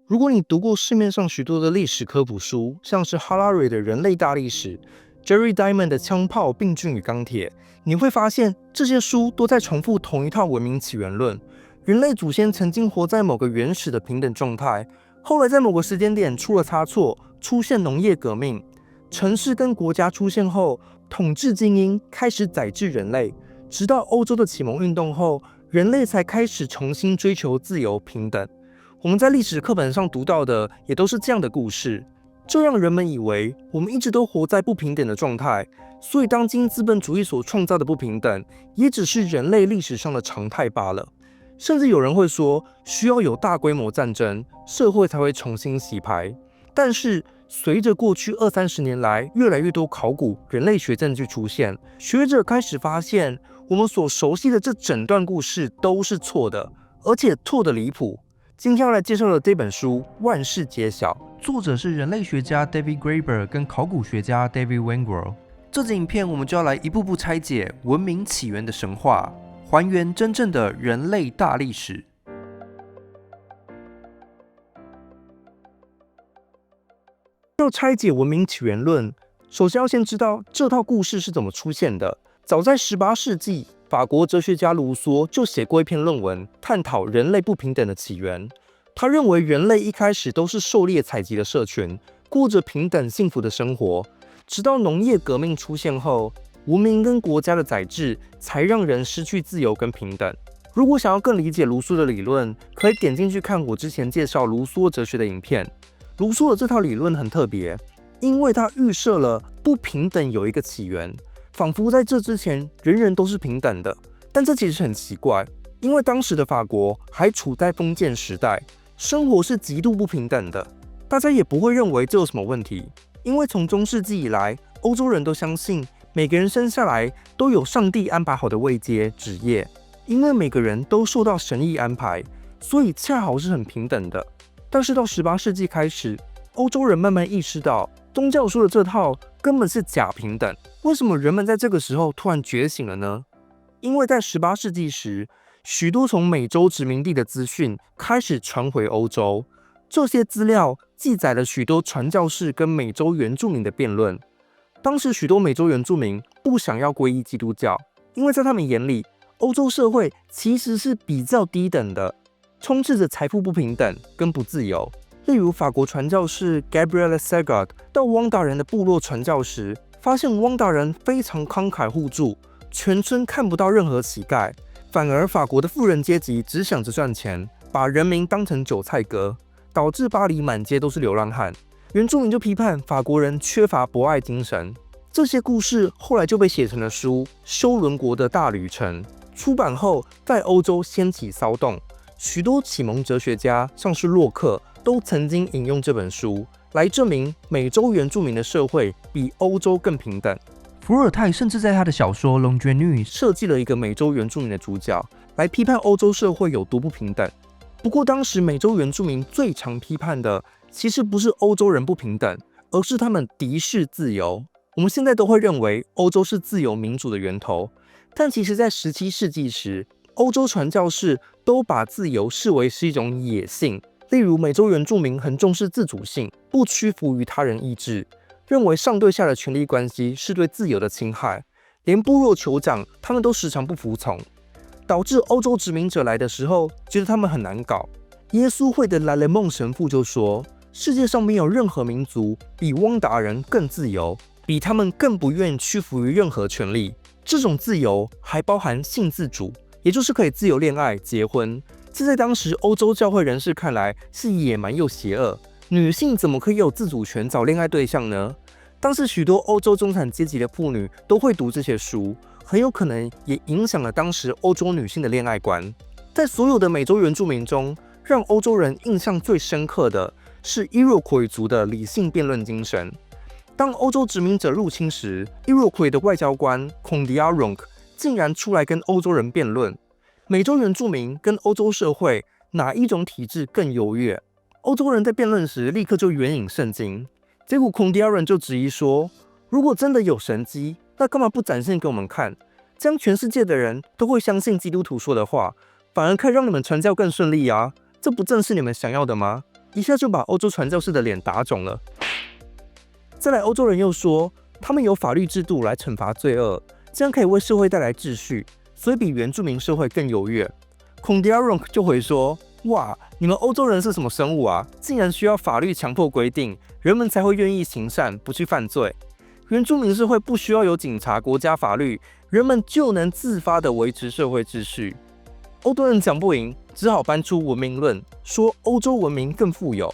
如果你读过市面上许多的历史科普书，像是哈拉瑞的《人类大历史》、Jerry Diamond 的《枪炮、病菌与钢铁》，你会发现这些书都在重复同一套文明起源论：人类祖先曾经活在某个原始的平等状态，后来在某个时间点出了差错，出现农业革命，城市跟国家出现后，统治精英开始宰制人类，直到欧洲的启蒙运动后，人类才开始重新追求自由平等。我们在历史课本上读到的也都是这样的故事，这让人们以为我们一直都活在不平等的状态，所以当今资本主义所创造的不平等，也只是人类历史上的常态罢了。甚至有人会说，需要有大规模战争，社会才会重新洗牌。但是随着过去20-30年来越来越多考古人类学证据出现，学者开始发现，我们所熟悉的这整段故事都是错的，而且错得离谱。今天要来介绍的这本书万事揭晓，作者是人类学家 David Graeber 跟考古学家 David Wengrow。这支影片我们就要来一步步拆解文明起源的神话，还原真正的人类大历史。要拆解文明起源论，首先要先知道这套故事是怎么出现的。早在18世纪，法国哲学家卢梭就写过一篇论文，探讨人类不平等的起源。他认为人类一开始都是狩猎采集的社群，过着平等幸福的生活，直到农业革命出现后，文明跟国家的宰制才让人失去自由跟平等。如果想要更理解卢梭的理论，可以点进去看我之前介绍卢梭哲学的影片。卢梭的这套理论很特别，因为他预设了不平等有一个起源，仿佛在这之前人人都是平等的。但这其实很奇怪，因为当时的法国还处在封建时代，生活是极度不平等的。大家也不会认为这有什么问题，因为从中世纪以来，欧洲人都相信每个人生下来都有上帝安排好的位阶职业，因为每个人都受到神意安排，所以恰好是很平等的。但是到18世纪开始，欧洲人慢慢意识到宗教说的这套根本是假平等。为什么人们在这个时候突然觉醒了呢？因为在18世纪时，许多从美洲殖民地的资讯开始传回欧洲，这些资料记载了许多传教士跟美洲原住民的辩论。当时许多美洲原住民不想要皈依基督教，因为在他们眼里，欧洲社会其实是比较低等的，充斥着财富不平等跟不自由。例如法国传教士 Gabriel Segard 到汪达人的部落传教时，发现汪达人非常慷慨互助，全村看不到任何乞丐，反而法国的富人阶级只想着赚钱，把人民当成韭菜割，导致巴黎满街都是流浪汉。原住民就批判法国人缺乏博爱精神。这些故事后来就被写成了书《修伦国的大旅程》，出版后在欧洲掀起骚动。许多启蒙哲学家，像是洛克，都曾经引用这本书来证明美洲原住民的社会比欧洲更平等。伏尔泰甚至在他的小说《L'Ingénue》设计了一个美洲原住民的主角，来批判欧洲社会有多不平等。不过当时美洲原住民最常批判的，其实不是欧洲人不平等，而是他们敌视自由。我们现在都会认为欧洲是自由民主的源头，但其实在17世纪时，欧洲传教士都把自由视为是一种野性。例如美洲原住民很重视自主性，不屈服于他人意志，认为上对下的权力关系是对自由的侵害，连部落酋长他们都时常不服从，导致欧洲殖民者来的时候觉得他们很难搞。耶稣会的莱雷梦神父就说，世界上没有任何民族比汪达人更自由，比他们更不愿屈服于任何权利。这种自由还包含性自主，也就是可以自由恋爱、结婚。这在当时欧洲教会人士看来是野蛮又邪恶。女性怎么可以有自主权找恋爱对象呢？当时许多欧洲中产阶级的妇女都会读这些书，很有可能也影响了当时欧洲女性的恋爱观。在所有的美洲原住民中，让欧洲人印象最深刻的是伊洛魁族的理性辩论精神。当欧洲殖民者入侵时，伊洛魁的外交官孔迪亚荣竟然出来跟欧洲人辩论，美洲原住民跟欧洲社会哪一种体制更优越？欧洲人在辩论时立刻就援引圣经，结果孔迪亚人就质疑说，如果真的有神迹，那干嘛不展现给我们看？这样全世界的人都会相信基督徒说的话，反而可以让你们传教更顺利啊！这不正是你们想要的吗？一下就把欧洲传教士的脸打肿了。再来，欧洲人又说，他们有法律制度来惩罚罪恶，这样可以为社会带来秩序，所以比原住民社会更优越。孔迪亚荣就回说，哇，你们欧洲人是什么生物啊？竟然需要法律强迫规定，人们才会愿意行善，不去犯罪。原住民社会不需要有警察、国家法律，人们就能自发地维持社会秩序。欧洲人讲不赢，只好搬出文明论，说欧洲文明更富有。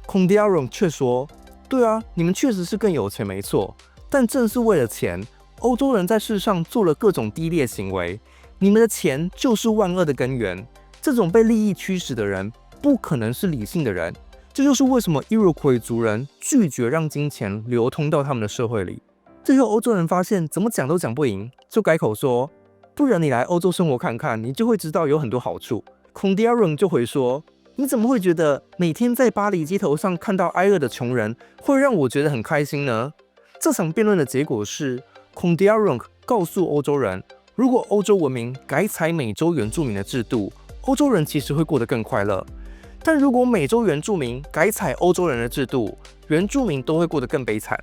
孔迪亚荣却说，对啊，你们确实是更有钱没错，但正是为了钱，欧洲人在世上做了各种低劣行为。你们的钱就是万恶的根源，这种被利益驱使的人不可能是理性的人。这就是为什么伊洛奎族人拒绝让金钱流通到他们的社会里。最后欧洲人发现怎么讲都讲不赢，就改口说，不然你来欧洲生活看看，你就会知道有很多好处。孔迪亚荣就回说，你怎么会觉得每天在巴黎街头上看到挨饿的穷人会让我觉得很开心呢？这场辩论的结果是，孔迪亚荣告诉欧洲人，如果欧洲文明改采美洲原住民的制度，欧洲人其实会过得更快乐。但如果美洲原住民改采欧洲人的制度，原住民都会过得更悲惨。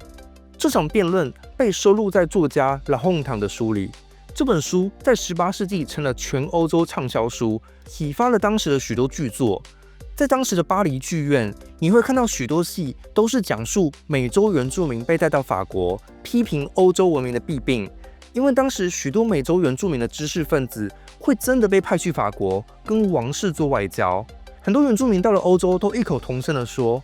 这场辩论被收录在作家拉洪堂的书里。这本书在18世纪成了全欧洲畅销书，启发了当时的许多剧作。在当时的巴黎剧院，你会看到许多戏都是讲述美洲原住民被带到法国，批评欧洲文明的弊病。因为当时许多美洲原住民的知识分子会真的被派去法国，跟王室做外交。很多原住民到了欧洲都异口同声地说，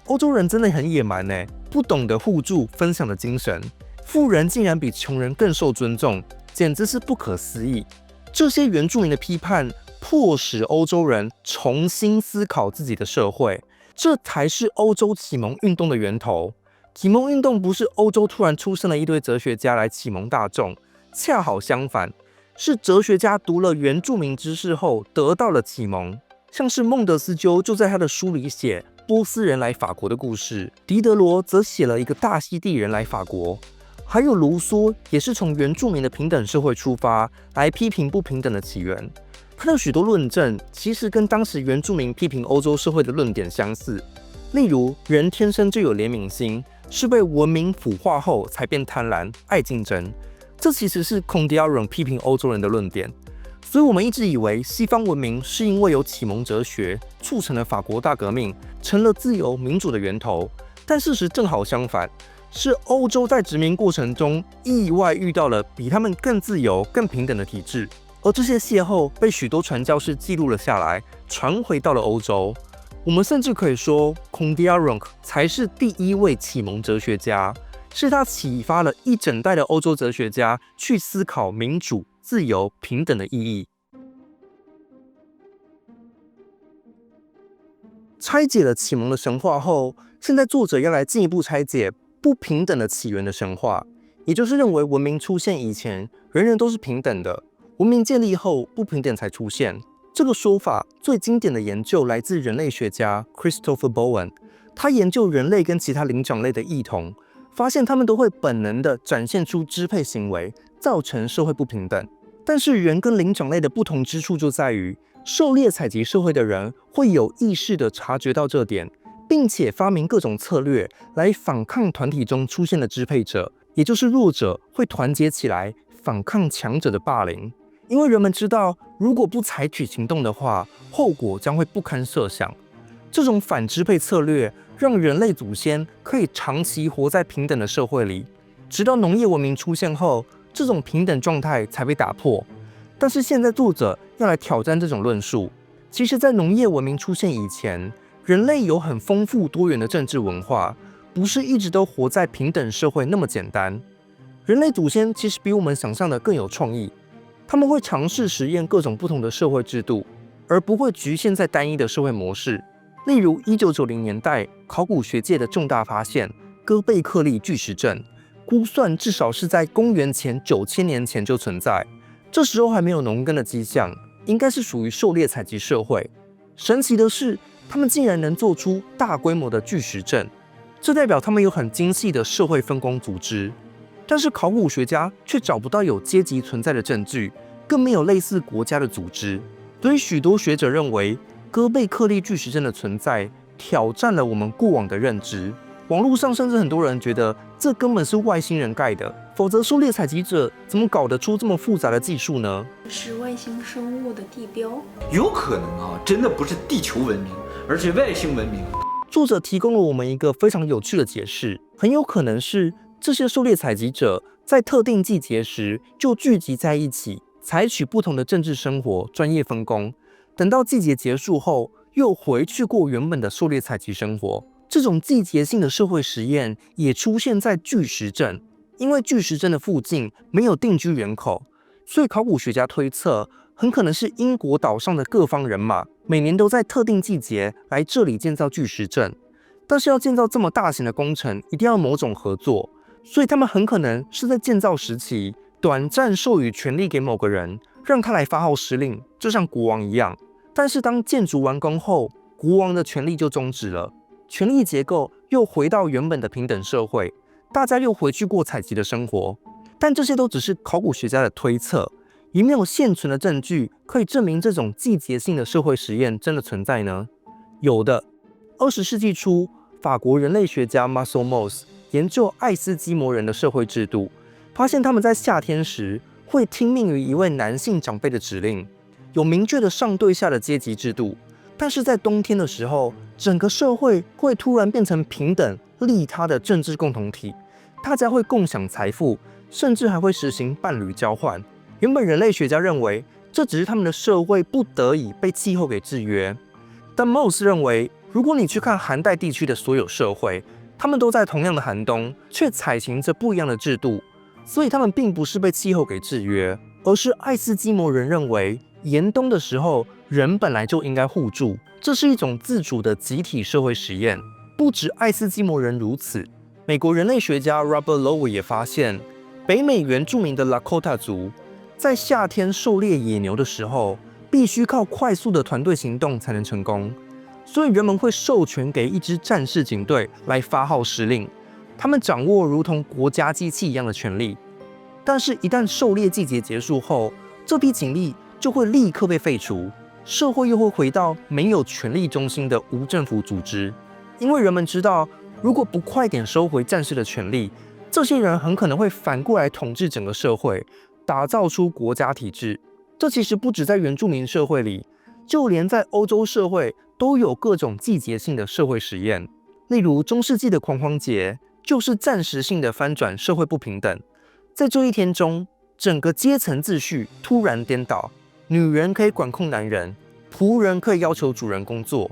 欧洲人真的很野蛮耶，不懂得互助分享的精神，富人竟然比穷人更受尊重，简直是不可思议。这些原住民的批判迫使欧洲人重新思考自己的社会，这才是欧洲启蒙运动的源头。启蒙运动不是欧洲突然出生了一堆哲学家来启蒙大众，恰好相反，是哲学家读了原住民知识后得到了启蒙。像是孟德斯鸠就在他的书里写波斯人来法国的故事，狄德罗则写了一个大溪地人来法国，还有卢梭也是从原住民的平等社会出发来批评不平等的起源。他的许多论证其实跟当时原住民批评欧洲社会的论点相似，例如人天生就有怜悯心，是被文明腐化后才变贪婪、爱竞争，这其实是孔迪亚荣批评欧洲人的论点。所以我们一直以为西方文明是因为有启蒙哲学促成了法国大革命，成了自由民主的源头，但事实正好相反，是欧洲在殖民过程中意外遇到了比他们更自由、更平等的体制，而这些邂逅被许多传教士记录了下来，传回到了欧洲。我们甚至可以说，孔迪亚荣才是第一位启蒙哲学家，是他启发了一整代的欧洲哲学家去思考民主、自由、平等的意义。拆解了启蒙的神话后，现在作者要来进一步拆解不平等的起源的神话，也就是认为文明出现以前，人人都是平等的，文明建立后，不平等才出现。这个说法最经典的研究来自人类学家 Christopher Bowen， 他研究人类跟其他灵长类的异同，发现他们都会本能地展现出支配行为，造成社会不平等。但是人跟灵长类的不同之处就在于，狩猎采集社会的人会有意识地察觉到这点，并且发明各种策略来反抗团体中出现的支配者，也就是弱者会团结起来反抗强者的霸凌。因为人们知道，如果不采取行动的话，后果将会不堪设想。这种反支配策略让人类祖先可以长期活在平等的社会里，直到农业文明出现后，这种平等状态才被打破。但是现在作者要来挑战这种论述。其实在农业文明出现以前，人类有很丰富多元的政治文化，不是一直都活在平等社会那么简单。人类祖先其实比我们想象的更有创意，他们会尝试实验各种不同的社会制度，而不会局限在单一的社会模式。例如1990年代考古学界的重大发现哥贝克利巨石阵，估算至少是在公元前9000年前就存在，这时候还没有农耕的迹象，应该是属于狩猎采集社会。神奇的是，他们竟然能做出大规模的巨石阵，这代表他们有很精细的社会分工组织。但是考古学家却找不到有阶级存在的证据，更没有类似国家的组织。所以许多学者认为，哥贝克利巨石阵的存在挑战了我们过往的认知。网络上甚至很多人觉得这根本是外星人盖的，否则狩猎采集者怎么搞得出这么复杂的技术呢？是外星生物的地标？有可能啊，真的不是地球文明，而是外星文明。作者提供了我们一个非常有趣的解释，很有可能是这些狩猎采集者在特定季节时就聚集在一起，采取不同的政治生活，专业分工，等到季节结束后，又回去过原本的狩猎采集生活。这种季节性的社会实验也出现在巨石阵，因为巨石阵的附近没有定居人口，所以考古学家推测，很可能是英国岛上的各方人马每年都在特定季节来这里建造巨石阵。但是要建造这么大型的工程，一定要某种合作，所以他们很可能是在建造时期短暂授予权力给某个人，让他来发号施令，就像国王一样。但是当建筑完工后，国王的权力就终止了，权力结构又回到原本的平等社会，大家又回去过采集的生活。但这些都只是考古学家的推测，有没有现存的证据可以证明这种季节性的社会实验真的存在呢？有的。20世纪初，法国人类学家 Marcel Mauss 研究爱斯基摩人的社会制度，发现他们在夏天时会听命于一位男性长辈的指令，有明确的上对下的阶级制度。但是在冬天的时候，整个社会会突然变成平等利他的政治共同体，大家会共享财富，甚至还会实行伴侣交换。原本人类学家认为这只是他们的社会不得已被气候给制约，但 Mauss 认为，如果你去看寒带地区的所有社会，他们都在同样的寒冬，却采行着不一样的制度，所以他们并不是被气候给制约，而是爱斯基摩人认为严冬的时候，人本来就应该互助，这是一种自主的集体社会实验。不止爱斯基摩人如此，美国人类学家 Robert Lowe 也发现，北美原住民的 Lakota 族在夏天狩猎野牛的时候，必须靠快速的团队行动才能成功，所以人们会授权给一支战士警队来发号施令，他们掌握如同国家机器一样的权力。但是，一旦狩猎季节结束后，这批警力就会立刻被废除，社会又会回到没有权力中心的无政府组织。因为人们知道，如果不快点收回战士的权力，这些人很可能会反过来统治整个社会，打造出国家体制。这其实不止在原住民社会里，就连在欧洲社会都有各种季节性的社会实验。例如中世纪的狂欢节，就是暂时性的翻转社会不平等。在这一天中，整个阶层秩序突然颠倒，女人可以管控男人，仆人可以要求主人工作。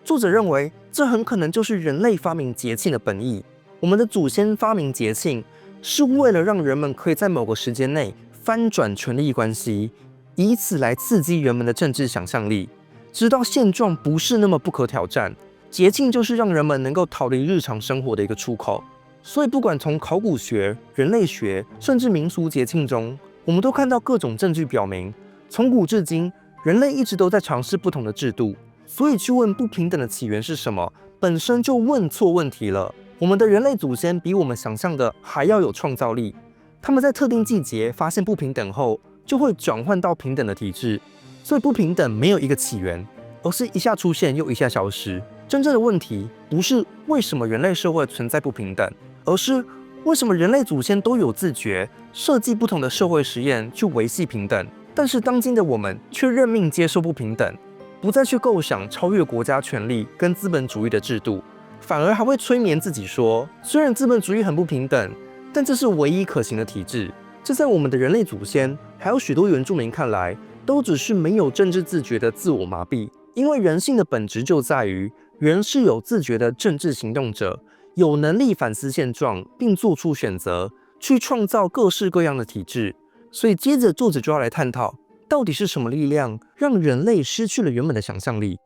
作者认为，这很可能就是人类发明节庆的本意。我们的祖先发明节庆，是为了让人们可以在某个时间内翻转权力关系，以此来刺激人们的政治想象力，直到现状不是那么不可挑战。节庆就是让人们能够逃离日常生活的一个出口。所以，不管从考古学、人类学，甚至民俗节庆中，我们都看到各种证据表明，从古至今，人类一直都在尝试不同的制度。所以，去问不平等的起源是什么，本身就问错问题了。我们的人类祖先比我们想象的还要有创造力，他们在特定季节发现不平等后，就会转换到平等的体制。所以，不平等没有一个起源，而是一下出现又一下消失。真正的问题不是为什么人类社会存在不平等，而是为什么人类祖先都有自觉，设计不同的社会实验去维系平等，但是当今的我们却认命接受不平等，不再去构想超越国家权力跟资本主义的制度，反而还会催眠自己说，虽然资本主义很不平等，但这是唯一可行的体制。这在我们的人类祖先还有许多原住民看来，都只是没有政治自觉的自我麻痹。因为人性的本质就在于，人是有自觉的政治行动者，有能力反思现状，并做出选择，去创造各式各样的体制。所以接着作者就要来探讨，到底是什么力量让人类失去了原本的想象力。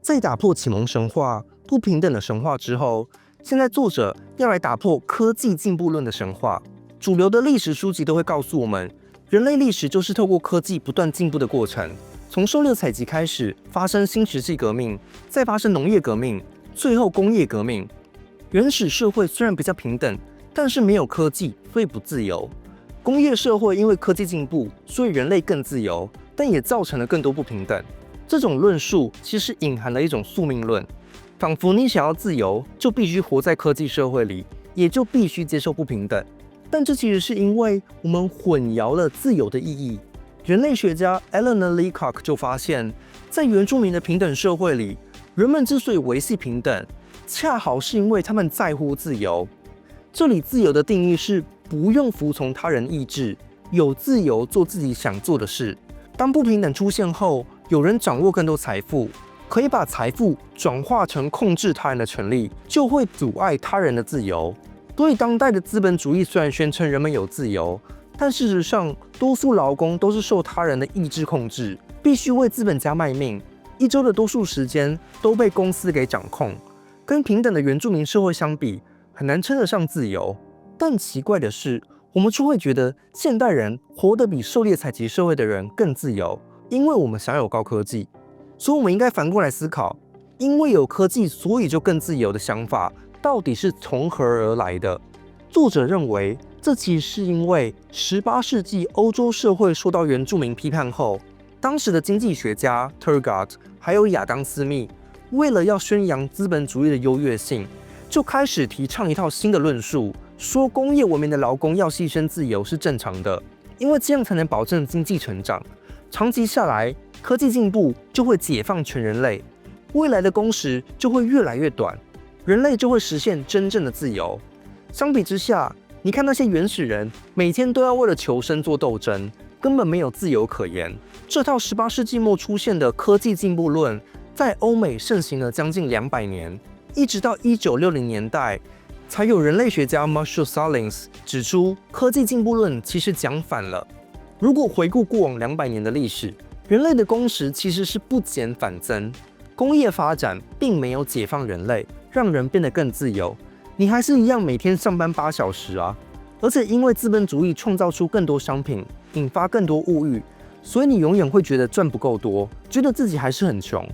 在打破启蒙神话、不平等的神话之后，现在作者要来打破科技进步论的神话。主流的历史书籍都会告诉我们，人类历史就是透过科技不断进步的过程。从狩猎采集开始，发生新石器革命，再发生农业革命，最后工业革命。原始社会虽然比较平等，但是没有科技，所以不自由。工业社会因为科技进步，所以人类更自由，但也造成了更多不平等。这种论述其实隐含了一种宿命论，仿佛你想要自由，就必须活在科技社会里，也就必须接受不平等。但这其实是因为我们混淆了自由的意义。人类学家 Eleanor Leacock 就发现，在原住民的平等社会里，人们之所以维系平等，恰好是因为他们在乎自由。这里自由的定义是不用服从他人意志，有自由做自己想做的事。当不平等出现后，有人掌握更多财富，可以把财富转化成控制他人的权利，就会阻碍他人的自由。所以当代的资本主义虽然宣称人们有自由，但事实上多数劳工都是受他人的意志控制，必须为资本家卖命，一周的多数时间都被公司给掌控。跟平等的原住民社会相比，很难称得上自由。但奇怪的是，我们却会觉得现代人活得比狩猎采集社会的人更自由，因为我们享有高科技。所以我们应该反过来思考，因为有科技所以就更自由的想法到底是从何而来的？作者认为，这其实是因为18世纪欧洲社会受到原住民批判后，当时的经济学家 Turgot 还有亚当斯密为了要宣扬资本主义的优越性，就开始提倡一套新的论述，说工业文明的劳工要牺牲自由是正常的，因为这样才能保证经济成长。长期下来，科技进步就会解放全人类，未来的工时就会越来越短，人类就会实现真正的自由。相比之下，你看那些原始人每天都要为了求生做斗争，根本没有自由可言。这套18世纪末出现的科技进步论，在欧美盛行了将近200年，一直到1960年代，才有人类学家 Marshall Sahlins 指出，科技进步论其实讲反了。如果回顾过往200年的历史，人类的工时其实是不减反增，工业发展并没有解放人类，让人变得更自由，你还是一样每天上班8小时啊。而且因为资本主义创造出更多商品，引发更多物欲，所以你永远会觉得赚不够多，觉得自己还是很穷。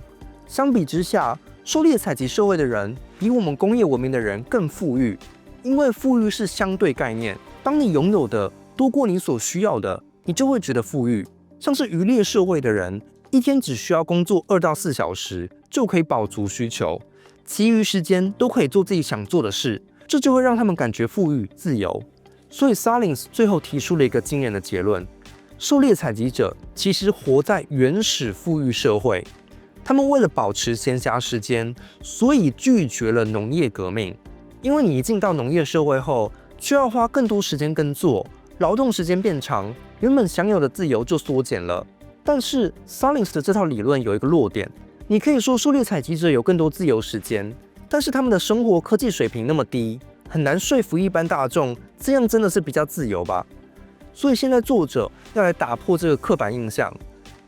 相比之下，狩猎采集社会的人比我们工业文明的人更富裕，因为富裕是相对概念，当你拥有的多过你所需要的，你就会觉得富裕。像是渔猎社会的人，一天只需要工作2到4小时就可以饱足需求，其余时间都可以做自己想做的事，这就会让他们感觉富裕自由。所以 Sahlins 最后提出了一个惊人的结论：狩猎采集者其实活在原始富裕社会，他们为了保持闲暇时间，所以拒绝了农业革命。因为你一进到农业社会后，需要花更多时间耕作，劳动时间变长，原本享有的自由就缩减了。但是 Sahlins 的这套理论有一个弱点，你可以说狩猎采集者有更多自由时间，但是他们的生活科技水平那么低，很难说服一般大众，这样真的是比较自由吧？所以现在作者要来打破这个刻板印象。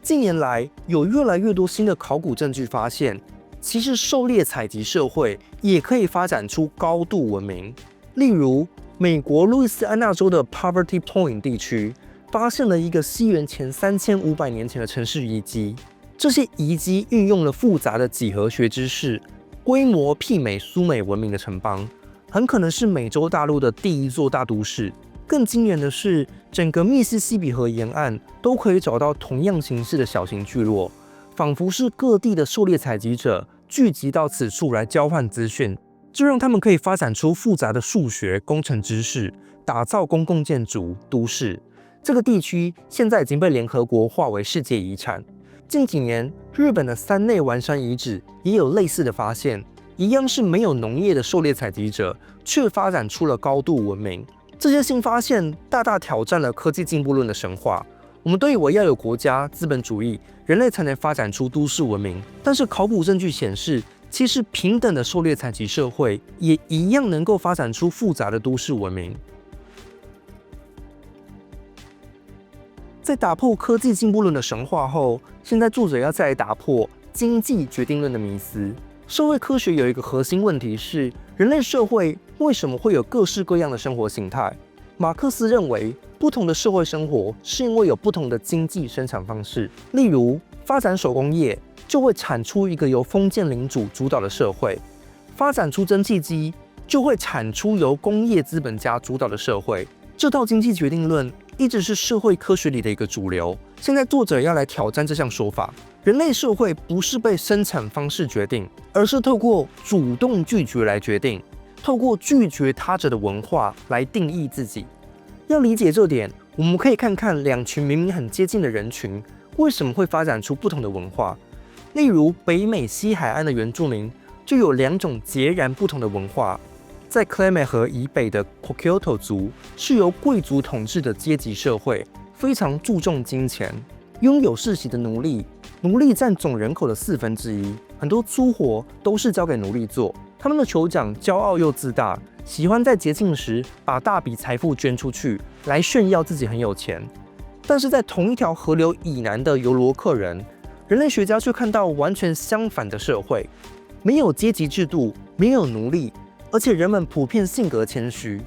近年来，有越来越多新的考古证据发现，其实狩猎采集社会也可以发展出高度文明。例如，美国路易斯安那州的 Poverty Point 地区发现了一个西元前3500年前的城市遗迹。这些遗迹运用了复杂的几何学知识，规模媲美苏美文明的城邦，很可能是美洲大陆的第一座大都市。更惊人的是，整个密西西比河沿岸都可以找到同样形式的小型聚落，仿佛是各地的狩猎采集者聚集到此处来交换资讯，这让他们可以发展出复杂的数学、工程知识，打造公共建筑、都市。这个地区现在已经被联合国划为世界遗产。近几年，日本的三内丸山遗址也有类似的发现，一样是没有农业的狩猎采集者，却发展出了高度文明。这些新发现大大挑战了科技进步论的神话。我们都以为要有国家、资本主义，人类才能发展出都市文明。但是考古证据显示，其实平等的狩猎采集社会也一样能够发展出复杂的都市文明。在打破科技进步论的神话后，现在作者要再来打破经济决定论的迷思。社会科学有一个核心问题是，人类社会为什么会有各式各样的生活形态？马克思认为，不同的社会生活是因为有不同的经济生产方式。例如，发展手工业就会产出一个由封建领主主导的社会；发展出蒸汽机就会产出由工业资本家主导的社会。这套经济决定论一直是社会科学里的一个主流。现在作者要来挑战这项说法。人类社会不是被生产方式决定，而是透过主动拒绝来决定，透过拒绝他者的文化来定义自己。要理解这点，我们可以看看两群明明很接近的人群，为什么会发展出不同的文化。例如，北美西海岸的原住民就有2种截然不同的文化。在克莱美河以北的 Coquito 族是由贵族统治的阶级社会，非常注重金钱，拥有世袭的奴隶，奴隶占总人口的1/4，很多粗活都是交给奴隶做。他们的酋长骄傲又自大，喜欢在节庆时把大笔财富捐出去，来炫耀自己很有钱。但是在同一条河流以南的尤罗克人，人类学家却看到完全相反的社会，没有阶级制度，没有奴隶，而且人们普遍性格谦虚。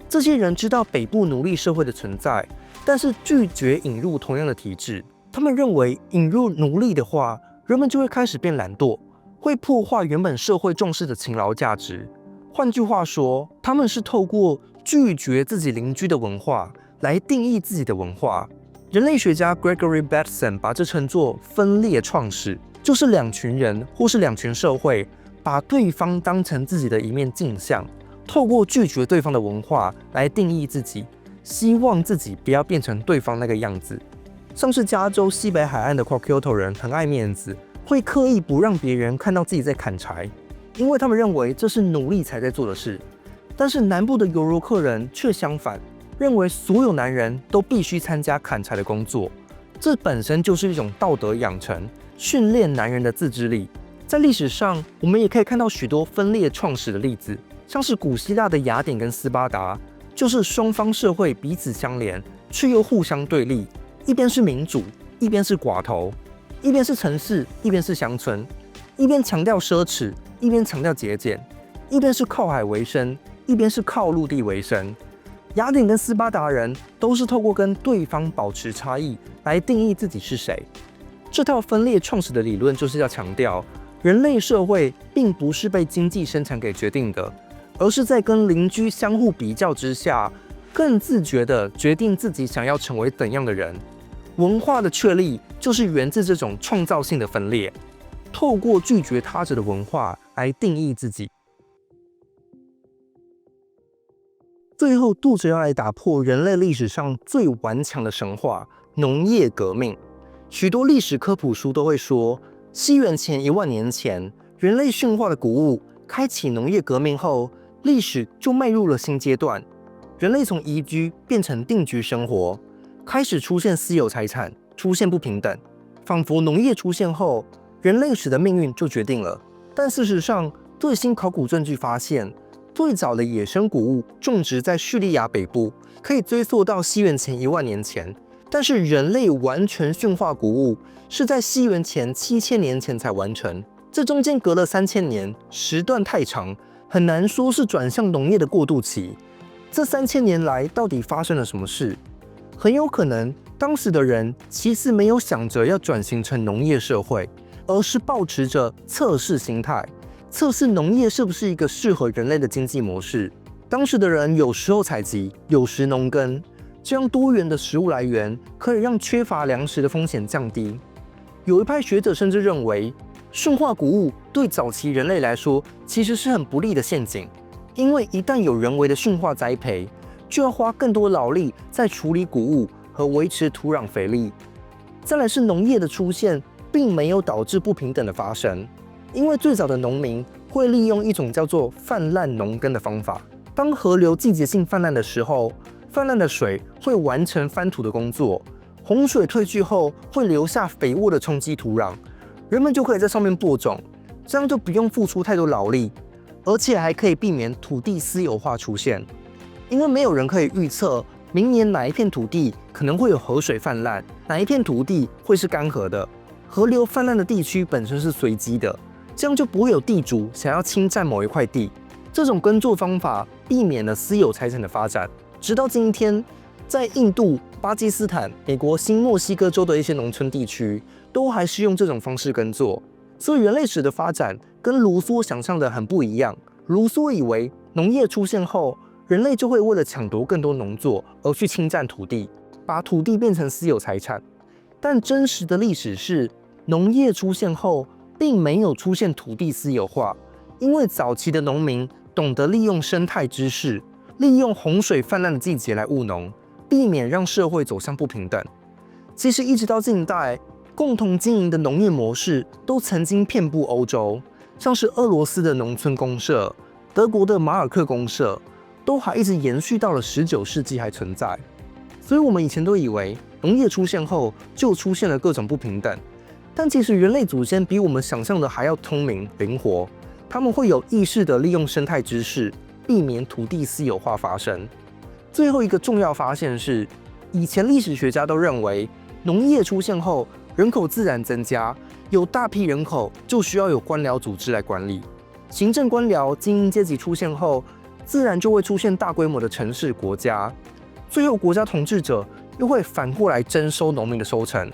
这些人知道北部奴隶社会的存在，但是拒绝引入同样的体制。他们认为引入奴隶的话，人们就会开始变懒惰，会破坏原本社会重视的勤劳价值。换句话说，他们是透过拒绝自己邻居的文化来定义自己的文化。人类学家 Gregory Bateson 把这称作分裂创始，就是2群人或是2群社会把对方当成自己的一面镜像，透过拒绝对方的文化来定义自己，希望自己不要变成对方那个样子。像是加州西北海岸的 Coquito 人很爱面子，会刻意不让别人看到自己在砍柴，因为他们认为这是奴隶才在做的事。但是南部的尤罗克人却相反，认为所有男人都必须参加砍柴的工作，这本身就是一种道德养成，训练男人的自制力。在历史上，我们也可以看到许多分裂创始的例子，像是古希腊的雅典跟斯巴达，就是双方社会彼此相连，却又互相对立，一边是民主，一边是寡头，一边是城市，一边是乡村，一边强调奢侈，一边强调节俭，一边是靠海为生，一边是靠陆地为生。雅典跟斯巴达人都是透过跟对方保持差异来定义自己是谁。这套分裂创始的理论就是要强调，人类社会并不是被经济生产给决定的，而是在跟邻居相互比较之下，更自觉地决定自己想要成为怎样的人。文化的确立就是源自这种创造性的分裂，透过拒绝他者的文化来定义自己。最后，杜哲要来打破人类历史上最顽强的神话——农业革命。许多历史科普书都会说，西元前1万年前，人类驯化的谷物开启农业革命后，历史就迈入了新阶段。人类从宜居变成定居生活，开始出现私有财产，出现不平等，仿佛农业出现后，人类史的命运就决定了。但事实上，最新考古证据发现，最早的野生谷物种植在叙利亚北部，可以追溯到西元前1万年前。但是人类完全驯化谷物是在西元前7000年前才完成，这中间隔了3000年，时段太长，很难说是转向农业的过渡期。这3000年来到底发生了什么事？很有可能当时的人其实没有想着要转型成农业社会，而是抱持着测试心态，测试农业是不是一个适合人类的经济模式。当时的人有时候采集，有时农耕，这样多元的食物来源可以让缺乏粮食的风险降低。有一派学者甚至认为，驯化谷物对早期人类来说其实是很不利的陷阱，因为一旦有人为的驯化栽培，就要花更多劳力在处理谷物和维持土壤肥力。再来是农业的出现，并没有导致不平等的发生，因为最早的农民会利用一种叫做泛滥农耕的方法。当河流季节性泛滥的时候，泛滥的水会完成翻土的工作，洪水退去后会留下肥沃的冲积土壤，人们就可以在上面播种，这样就不用付出太多劳力，而且还可以避免土地私有化出现。因为没有人可以预测明年哪一片土地可能会有河水泛滥，哪一片土地会是干涸的。河流泛滥的地区本身是随机的，这样就不会有地主想要侵占某一块地。这种耕作方法避免了私有财产的发展，直到今天，在印度、巴基斯坦、美国新墨西哥州的一些农村地区，都还是用这种方式耕作。所以人类史的发展跟卢梭想象的很不一样。卢梭以为农业出现后，人类就会为了抢夺更多农作而去侵占土地，把土地变成私有财产。但真实的历史是，农业出现后，并没有出现土地私有化，因为早期的农民懂得利用生态知识，利用洪水泛滥的季节来务农，避免让社会走向不平等。其实一直到近代，共同经营的农业模式都曾经遍布欧洲，像是俄罗斯的农村公社、德国的马尔克公社，都还一直延续到了19世纪还存在。所以我们以前都以为农业出现后就出现了各种不平等，但其实人类祖先比我们想象的还要聪明灵活，他们会有意识地利用生态知识，避免土地私有化发生。最后一个重要发现是，以前历史学家都认为农业出现后，人口自然增加，有大批人口就需要有官僚组织来管理。行政官僚、精英阶级出现后，自然就会出现大规模的城市国家，最后国家统治者又会反过来征收农民的收成，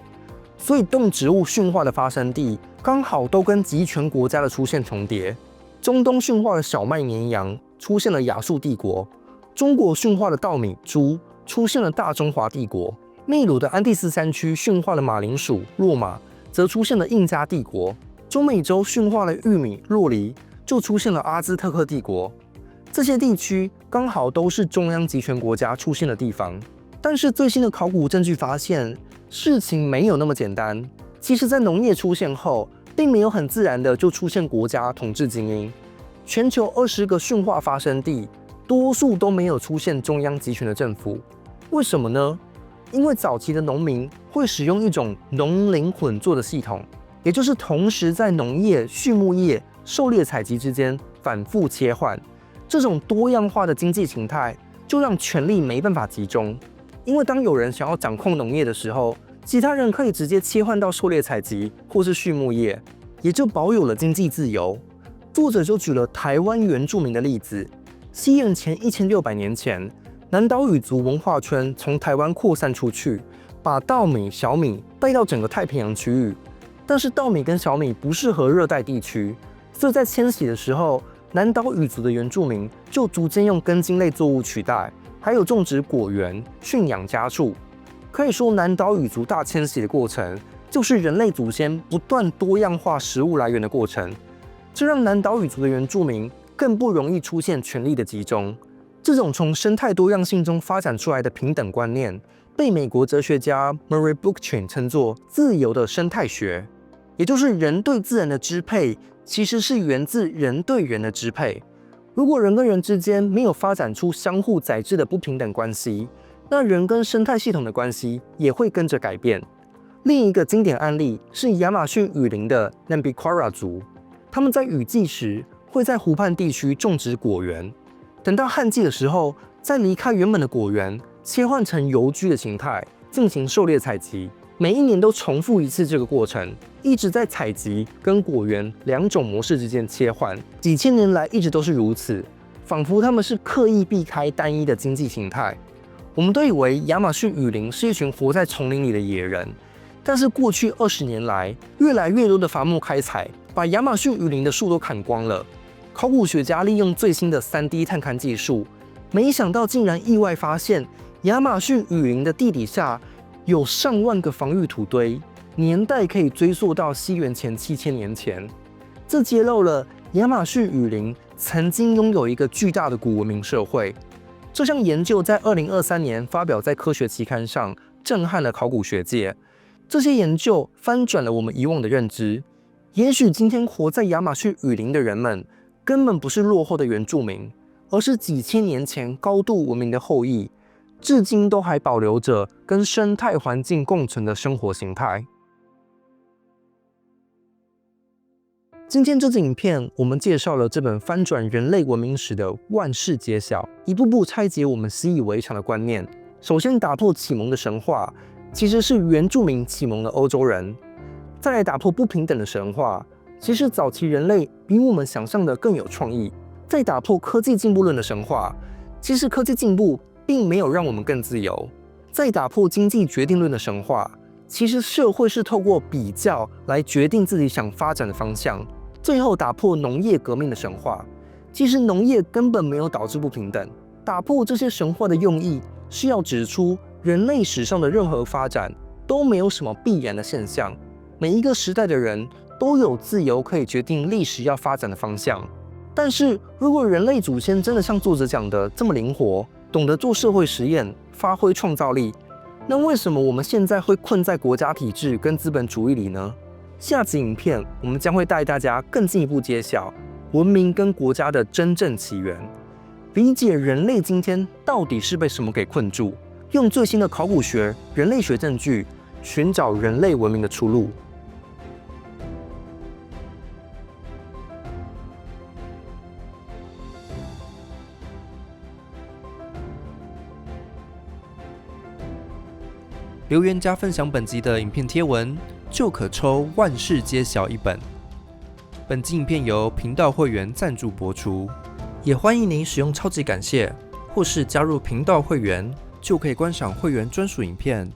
所以动植物驯化的发生地刚好都跟集权国家的出现重叠。中东驯化的小麦、绵羊出现了亚述帝国，中国驯化的稻米、猪出现了大中华帝国。秘鲁的安第斯山区驯化了马铃薯、洛马，则出现了印加帝国；中美洲驯化了玉米、洛梨，就出现了阿兹特克帝国。这些地区刚好都是中央集权国家出现的地方。但是最新的考古证据发现，事情没有那么简单。其实，在农业出现后，并没有很自然的就出现国家统治精英。全球20个驯化发生地，多数都没有出现中央集权的政府。为什么呢？因为早期的农民会使用一种农林混作的系统，也就是同时在农业、畜牧业、狩猎采集之间反复切换。这种多样化的经济形态就让权力没办法集中，因为当有人想要掌控农业的时候，其他人可以直接切换到狩猎采集或是畜牧业，也就保有了经济自由。作者就举了台湾原住民的例子，西元前1600年前，南岛语族文化圈从台湾扩散出去，把稻米、小米带到整个太平洋区域。但是稻米跟小米不适合热带地区，所以在迁徙的时候，南岛语族的原住民就逐渐用根茎类作物取代，还有种植果园、驯养家畜。可以说，南岛语族大迁徙的过程，就是人类祖先不断多样化食物来源的过程。这让南岛语族的原住民更不容易出现权力的集中。这种从生态多样性中发展出来的平等观念，被美国哲学家 Murray Bookchin 称作自由的生态学，也就是人对自然的支配其实是源自人对人的支配。如果人跟人之间没有发展出相互宰制的不平等关系，那人跟生态系统的关系也会跟着改变。另一个经典案例是亚马逊雨林的 Nambiquara 族，他们在雨季时会在湖畔地区种植果园，等到旱季的时候，再离开原本的果园，切换成游居的形态，进行狩猎采集。每一年都重复一次这个过程，一直在采集跟果园两种模式之间切换，几千年来一直都是如此，仿佛他们是刻意避开单一的经济形态。我们都以为亚马逊雨林是一群活在丛林里的野人，但是过去20年来，越来越多的伐木开采，把亚马逊雨林的树都砍光了。考古学家利用最新的3D 探勘技术，没想到竟然意外发现亚马逊雨林的地底下有上万个防御土堆，年代可以追溯到西元前7000年前。这揭露了亚马逊雨林曾经拥有一个巨大的古文明社会。这项研究在2023年发表在科学期刊上，震撼了考古学界。这些研究翻转了我们以往的认知，也许今天活在亚马逊雨林的人们根本不是落后的原住民，而是几千年前高度文明的后裔，至今都还保留着跟生态环境共存的生活形态。今天这支影片，我们介绍了这本翻转人类文明史的万事揭晓，一步步拆解我们习以为常的观念。首先打破启蒙的神话，其实是原住民启蒙了欧洲人；再来打破不平等的神话，其实早期人类比我们想象的更有创意；再打破科技进步论的神话，其实科技进步并没有让我们更自由；再打破经济决定论的神话，其实社会是透过比较来决定自己想发展的方向。最后打破农业革命的神话，其实农业根本没有导致不平等。打破这些神话的用意，是要指出人类史上的任何发展都没有什么必然的现象，每一个时代的人都有自由可以决定历史要发展的方向。但是如果人类祖先真的像作者讲的这么灵活，懂得做社会实验，发挥创造力，那为什么我们现在会困在国家体制跟资本主义里呢？下集影片我们将会带大家更进一步揭晓文明跟国家的真正起源，理解人类今天到底是被什么给困住，用最新的考古学、人类学证据寻找人类文明的出路。留言加分享本集的影片贴文，就可抽万事揭晓一本。本集影片由频道会员赞助播出，也欢迎您使用超级感谢，或是加入频道会员，就可以观赏会员专属影片。